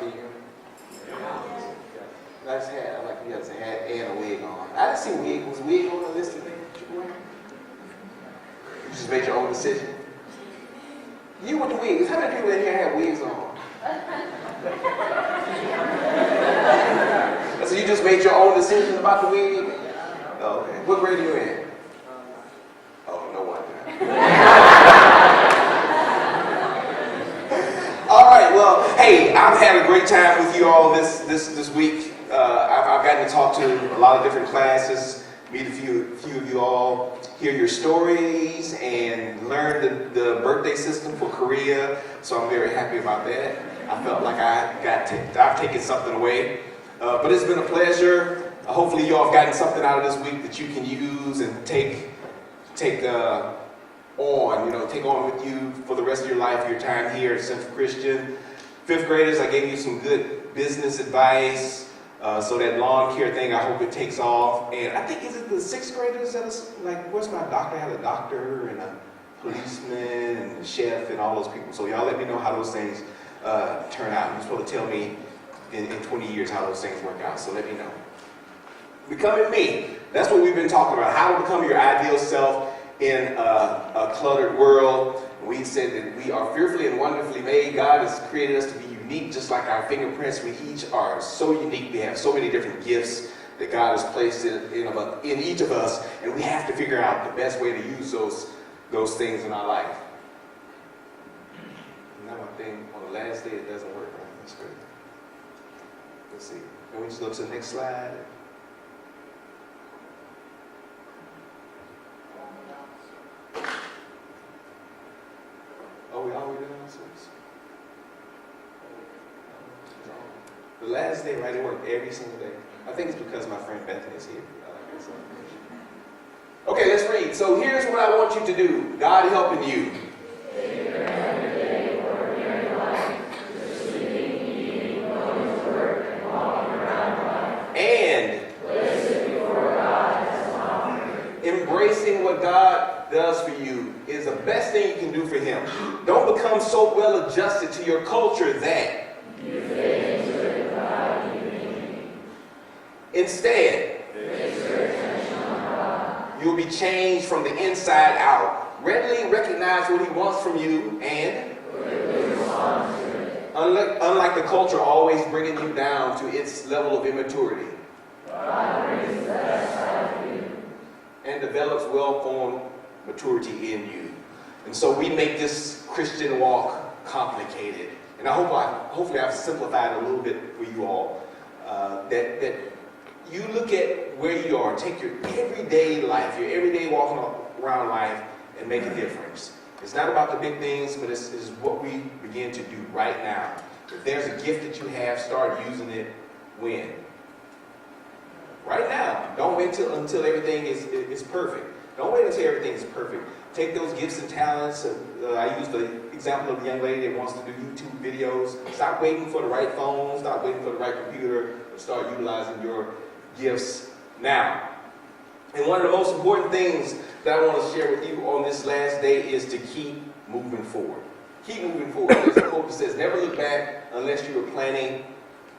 Can you hear me? Nice hat. I like he has a hat and a wig on. I didn't see wig. Was wig on the list today? You just made your own decision? You with the wigs. How many people in here have wigs on? So you just made your own decision about the wig? Oh, okay. What grade are you in? Oh, no wonder. All right, well, hey, I've had a great time with you all this week. I've gotten to talk to a lot of different classes, meet a few of you all, hear your stories, and learn the birthday system for Korea. So I'm very happy about that. I felt like I've taken something away. But it's been a pleasure. Hopefully you all have gotten something out of this week that you can use and take on with you for the rest of your life, your time here at Central Christian. Fifth graders, I gave you some good business advice. So that lawn care thing, I hope it takes off. And I think, is it the sixth graders that is like, where's my doctor? I had a doctor and a policeman and a chef and all those people. So y'all let me know how those things turn out. You're supposed to tell me in 20 years how those things work out. So let me know. Becoming me. That's what we've been talking about. How to become your ideal self in a cluttered world. We said that we are fearfully and wonderfully made. God has created us to be unique, just like our fingerprints. We each are so unique. We have so many different gifts that God has placed in each of us, and we have to figure out the best way to use those things in our life. Now my thing on the last day it doesn't work, right? That's great. Let's see. Can we just go to the next slide? Oh, we already did announcements? The last day, right? It worked every single day. I think it's because my friend Bethany is here. Okay, let's read. So here's what I want you to do. God helping you. And embracing what God does for you is the best thing you can do for Him. Don't become so well adjusted to your culture that you fade into the God you need. Instead, you'll be changed from the inside out. Readily recognize what He wants from you and respond to it. Unlike the culture always bringing you down to its level of immaturity. God brings that side of you and develops well-formed maturity in you. And so we make this Christian walk complicated. And hopefully I've simplified a little bit for you all. That you look at where you are, take your everyday life, your everyday walking around life, and make a difference. It's not about the big things, but it's what we begin to do right now. If there's a gift that you have, start using it when? Right now. Don't wait until everything is perfect. Don't wait until everything is perfect. Take those gifts and talents. I use the example of the young lady that wants to do YouTube videos. Stop waiting for the right phone. Stop waiting for the right computer. And start utilizing your gifts now. And one of the most important things that I want to share with you on this last day is to keep moving forward. Keep moving forward. There's a quote that says, never look back unless you were planning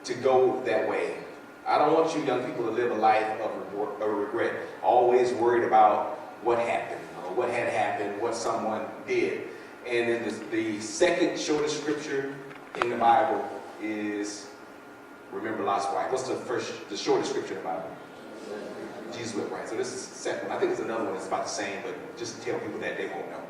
to go that way. I don't want you young people to live a life of regret, always worried about what happened, or what had happened, what someone did. And then the second shortest scripture in the Bible is, remember Lot's wife. What's the shortest scripture in the Bible? Jesus wept, right? So this is the second one. I think it's another one that's about the same, but just tell people that they won't know.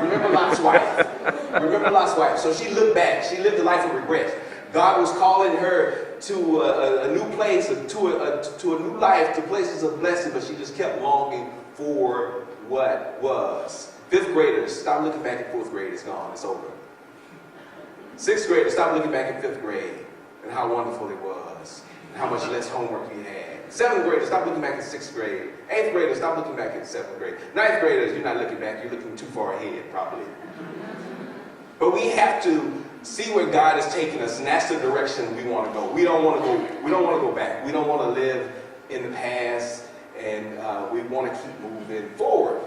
Remember Lot's wife. Remember Lot's wife. So she looked back. She lived a life of regret. God was calling her to a new place, to a new life, to places of blessing, but she just kept longing for what was. Fifth graders, stop looking back at fourth grade. It's gone. It's over. Sixth graders, stop looking back at fifth grade and how wonderful it was, and how much less homework you had. Seventh graders, stop looking back at sixth grade. Eighth graders, stop looking back at seventh grade. Ninth graders, you're not looking back. You're looking too far ahead, probably. But we have to see where God is taking us, and that's the direction we want to go. We don't want to go back. We don't want to live in the past, and we want to keep moving forward.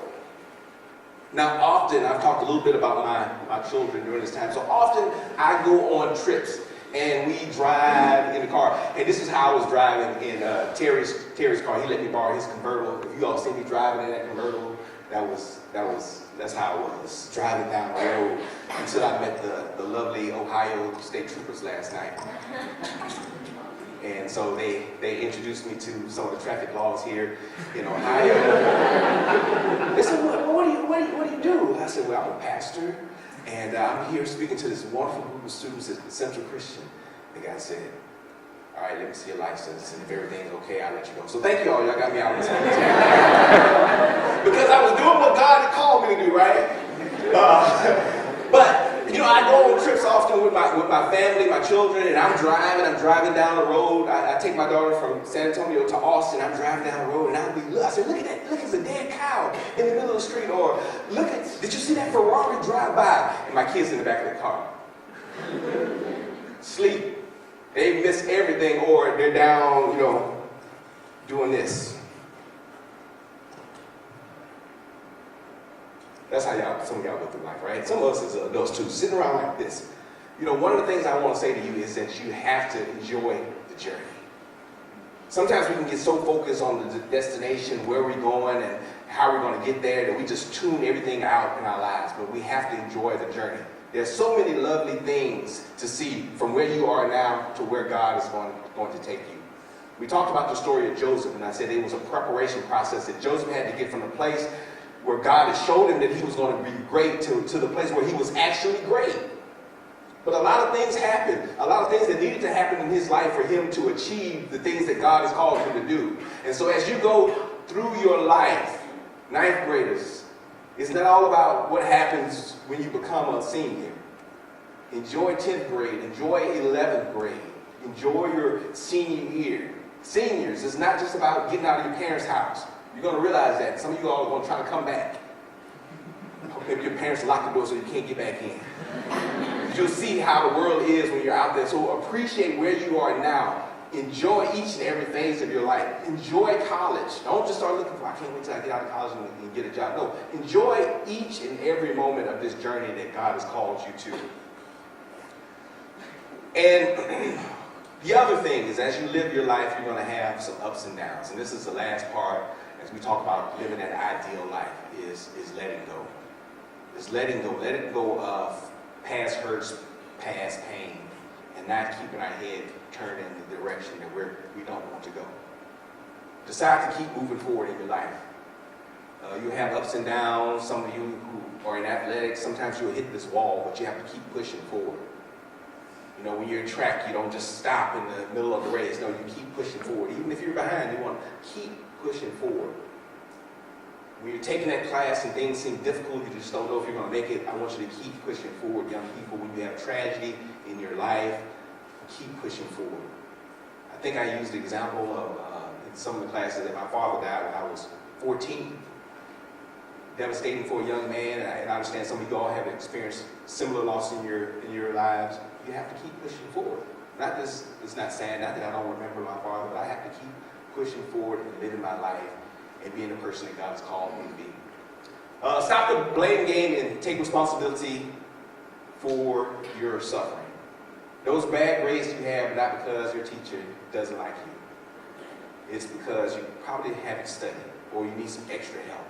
Now, often, I've talked a little bit about my children during this time, so often I go on trips. And we drive in the car. And this is how I was driving in Terry's car. He let me borrow his convertible. If you all see me driving in that convertible, that's how I was driving down the road until I met the lovely Ohio State Troopers last night. And so they introduced me to some of the traffic laws here in Ohio. They said, what do you do? I said, well, I'm a pastor, and I'm here speaking to this wonderful group of students at Central Christian. The guy said, all right, let me see your license, and if everything's okay, I'll let you go. So thank you all, y'all got me out of this. Because I was doing what God had called me to do, right? But I go on trips often with my family, my children, and I'm driving down the road. I take my daughter from San Antonio to Austin. I'm driving down the road, and I said, look at that, look, it's a dead cow in the middle of the street, or did you see that Ferrari drive by? And my kids in the back of the car. Sleep. They miss everything, or they're down, doing this. That's how some of y'all go through life, right? Some of us as adults too, sitting around like this. One of the things I want to say to you is that you have to enjoy the journey. Sometimes we can get so focused on the destination, where we're going and how we're going to get there, that we just tune everything out in our lives, but we have to enjoy the journey. There's so many lovely things to see from where you are now to where God is going to take you. We talked about the story of Joseph, and I said it was a preparation process that Joseph had to get from the place where God had showed him that he was going to be great to the place where he was actually great. But a lot of things happened. A lot of things that needed to happen in his life for him to achieve the things that God has called him to do. And so as you go through your life, ninth graders, it's not all about what happens when you become a senior. Enjoy 10th grade. Enjoy 11th grade. Enjoy your senior year. Seniors, it's not just about getting out of your parents' house. You're going to realize that. Some of you all are going to try to come back. Maybe your parents lock the door so you can't get back in. You'll see how the world is when you're out there. So appreciate where you are now. Enjoy each and every phase of your life. Enjoy college. Don't just start looking for, I can't wait till I get out of college and get a job. No, enjoy each and every moment of this journey that God has called you to. And the other thing is, as you live your life, you're going to have some ups and downs. And this is the last part, as we talk about living that ideal life, is letting go. It's letting go. Letting go of past hurts, past pain, and not keeping our head turned in the direction that we don't want to go. Decide to keep moving forward in your life. You have ups and downs. Some of you who are in athletics, sometimes you'll hit this wall, but you have to keep pushing forward. When you're in track, you don't just stop in the middle of the race. No, you keep pushing forward. Even if you're behind, you want to keep pushing forward. When you're taking that class and things seem difficult, you just don't know if you're going to make it, I want you to keep pushing forward, young people. When you have tragedy in your life, keep pushing forward. I think I used the example of, in some of the classes, that my father died when I was 14. Devastating for a young man, and I understand some of you all have experienced similar loss in your lives. You have to keep pushing forward. It's not sad, not that I don't remember my father, but I have to keep pushing forward and living my life and being the person that God has called me to be. Stop the blame game and take responsibility for your suffering. Those bad grades you have are not because your teacher doesn't like you. It's because you probably haven't studied or you need some extra help.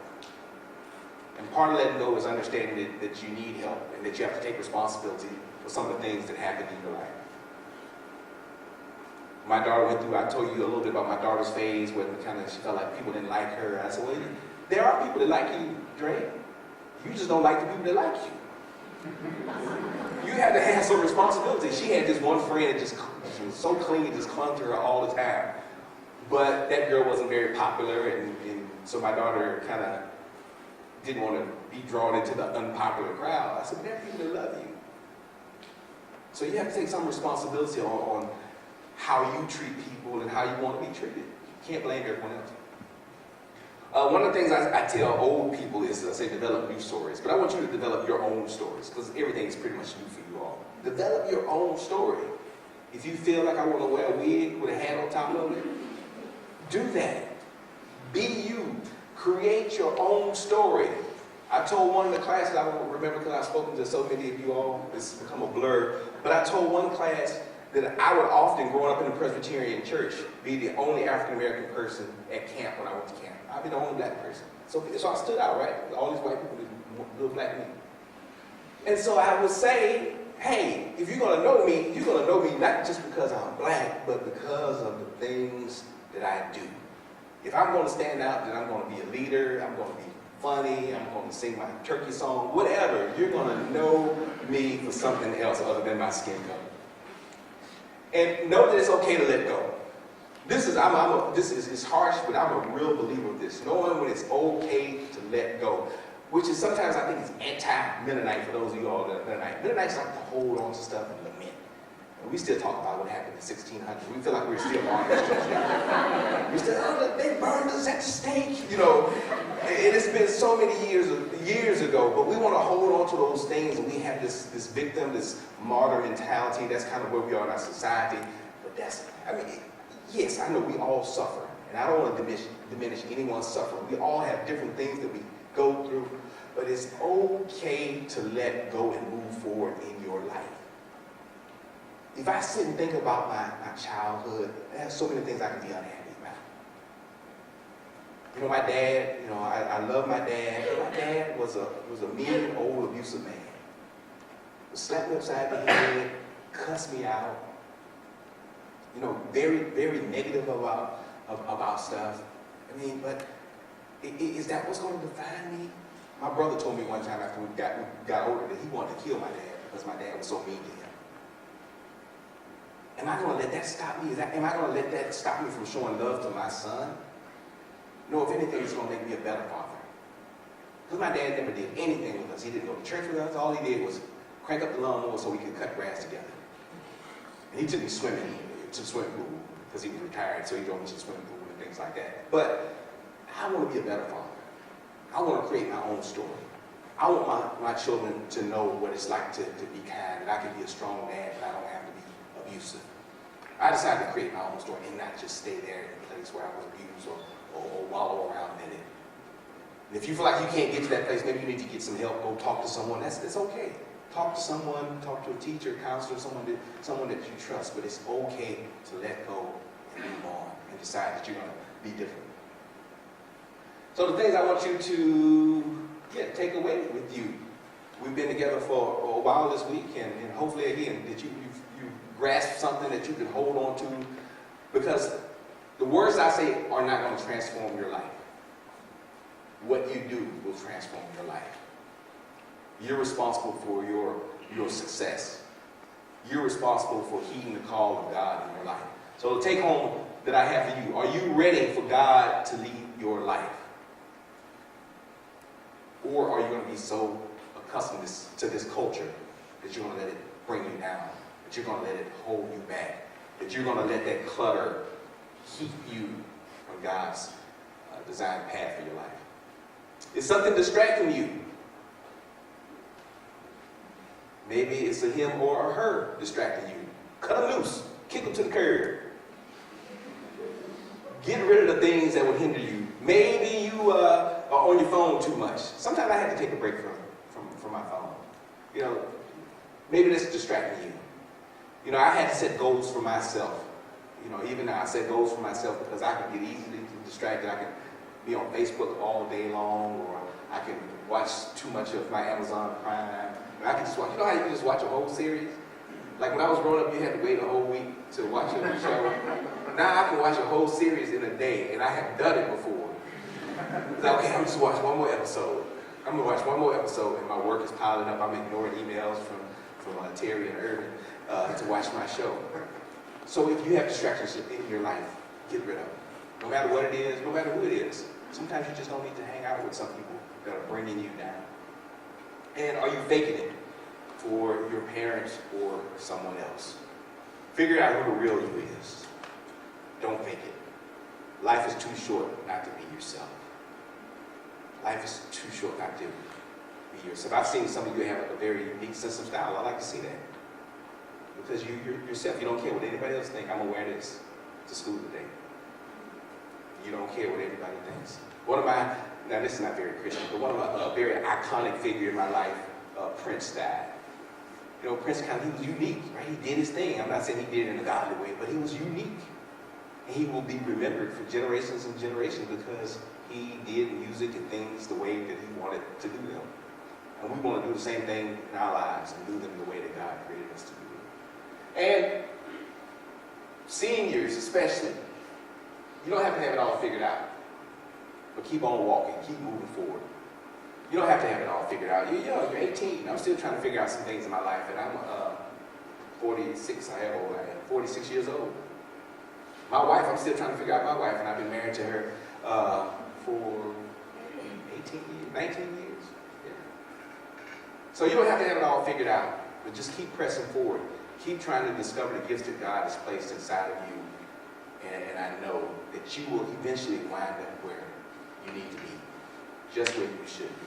And part of letting go is understanding that you need help and that you have to take responsibility for some of the things that happen in your life. My daughter went through, I told you a little bit about my daughter's phase where she felt like people didn't like her. I said, well, there are people that like you, Dre. You just don't like the people that like you. You have to have some responsibility. She had this one friend that she was so clingy, just clung to her all the time. But that girl wasn't very popular, and so my daughter kind of didn't want to be drawn into the unpopular crowd. I said, there are people that love you. So you have to take some responsibility on how you treat people and how you want to be treated. You can't blame everyone else. One of the things I tell old people is, I say, develop new stories. But I want you to develop your own stories, because everything is pretty much new for you all. Develop your own story. If you feel like I want to wear a wig with a hat on top of it, do that. Be you. Create your own story. I told one of the classes, I don't remember because I've spoken to so many of you all, it's become a blur, but I told one class, that I would often, growing up in the Presbyterian church, be the only African-American person at camp when I went to camp. I'd be the only black person. So I stood out, right? All these white people, these little black men. And so I would say, hey, if you're going to know me, you're going to know me not just because I'm black, but because of the things that I do. If I'm going to stand out, then I'm going to be a leader, I'm going to be funny, I'm going to sing my turkey song, whatever. You're going to know me for something else other than my skin color. And know that it's okay to let go. This is harsh, but I'm a real believer of this. Knowing when it's okay to let go. Which is sometimes I think is anti-Mennonite for those of you all that are Mennonite. Mennonites like to hold on to stuff and lament. And we still talk about what happened in 1600. We feel like we're still on this church. We still, they burned us at the stake, you know. And it's been so many years ago, but we want to hold on to those things, and we have this victim, this martyr mentality. That's kind of where we are in our society. But yes, I know we all suffer. And I don't want to diminish anyone's suffering. We all have different things that we go through, but it's okay to let go and move forward in your life. If I sit and think about my childhood, there's so many things I can be unhappy about. You know, my dad, you know, I love my dad. My dad was a mean, old, abusive man. He slapped me upside the head, cussed me out. You know, very, very negative about stuff. I mean, but is that what's going to define me? My brother told me one time after we got older that he wanted to kill my dad because my dad was so mean to him. Am I going to let that stop me? Am I going to let that stop me from showing love to my son? No, if anything, it's going to make me a better father. Because my dad never did anything with us. He didn't go to church with us. All he did was crank up the lawnmower so we could cut grass together. And he took me swimming to the swimming pool because he was retired, so he drove me to the swimming pool and things like that. But I want to be a better father. I want to create my own story. I want my children to know what it's like to be kind, and I can be a strong man, but I don't have to be abusive. I decided to create my own story and not just stay there in a place where I was abused or wallow around in it. And if you feel like you can't get to that place, maybe you need to get some help, go talk to someone. That's okay. Talk to someone, talk to a teacher, counselor, someone that you trust, but it's okay to let go and move on and decide that you're going to be different. So the things I want you to take away with you. We've been together for a while this week, and hopefully again that you've grasped something that you can hold on to, because the words I say are not going to transform your life. What you do will transform your life. You're responsible for your success. You're responsible for heeding the call of God in your life. So the take home that I have for you, are you ready for God to lead your life? Or are you going to be so accustomed to this culture that you're going to let it bring you down, that you're going to let it hold you back, that you're going to let that clutter keep you from God's designed path for your life? Is something distracting you? Maybe it's a him or a her distracting you. Cut them loose. Kick them to the curb. Get rid of the things that would hinder you. Maybe you are on your phone too much. Sometimes I have to take a break from my phone. You know, maybe that's distracting you. You know, I had to set goals for myself. You know, even now I set goals for myself because I can get easily distracted. I can be on Facebook all day long, or I can watch too much of my Amazon Prime. I can just watch. You know how you can just watch a whole series? Like when I was growing up, you had to wait a whole week to watch a show. Now I can watch a whole series in a day, and I have done it before. It's like, okay, I'm just watch one more episode. I'm gonna watch one more episode, and my work is piling up. I'm ignoring emails from Terry and Irvin to watch my show. So if you have distractions in your life, get rid of them. No matter what it is, no matter who it is. Sometimes you just don't need to hang out with some people that are bringing you down. And are you faking it for your parents or someone else? Figure out who the real you is. Don't fake it. Life is too short not to be yourself. Life is too short not to be yourself. I've seen some of you have a very unique sense of style. I like to see that. Because you're yourself. You don't care what anybody else thinks. I'm going to wear this to school today. You don't care what everybody thinks. Now this is not very Christian, but one of my very iconic figure in my life, Prince died. You know, Prince he was unique, right? He did his thing. I'm not saying he did it in a godly way, but he was unique. And he will be remembered for generations and generations because he did music and things the way that he wanted to do them. And we want to do the same thing in our lives and do them the way that God created us to do them. And seniors especially, you don't have to have it all figured out. But keep on walking, keep moving forward. You don't have to have it all figured out. You're young, you're 18. I'm still trying to figure out some things in my life. And I'm 46, I am 46 years old. My wife, I'm still trying to figure out my wife, and I've been married to her for 18 years, 19 years. Yeah. So you don't have to have it all figured out, but just keep pressing forward. Keep trying to discover the gifts that God has placed inside of you. And I know that you will eventually wind up where you need to be, just where you should be.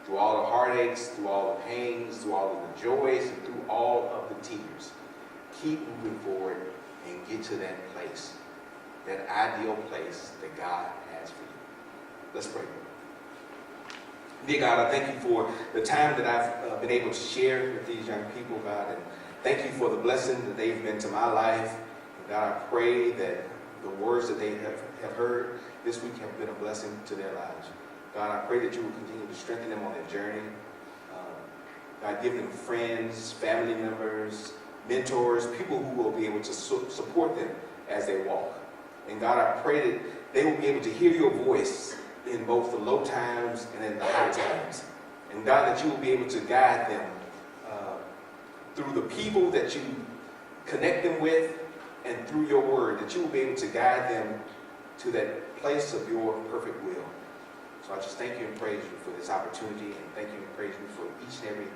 Through all the heartaches, through all the pains, through all of the joys, and through all of the tears. Keep moving forward and get to that place, that ideal place that God has for you. Let's pray. Dear God, I thank you for the time that I've been able to share with these young people, God, and thank you for the blessing that they've been to my life. And God, I pray that the words that they have heard this week have been a blessing to their lives. God, I pray that you will continue to strengthen them on their journey. God, give them friends, family members, mentors, people who will be able to support them as they walk. And God, I pray that they will be able to hear your voice in both the low times and in the high times. And God, that you will be able to guide them through the people that you connect them with and through your word, that you will be able to guide them to that place of your perfect will. So I just thank you and praise you for this opportunity, and thank you and praise you for each and every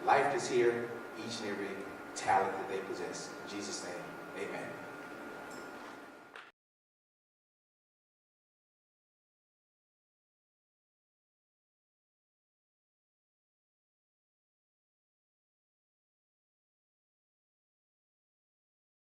life that's here, each and every talent that they possess. In Jesus' name, amen.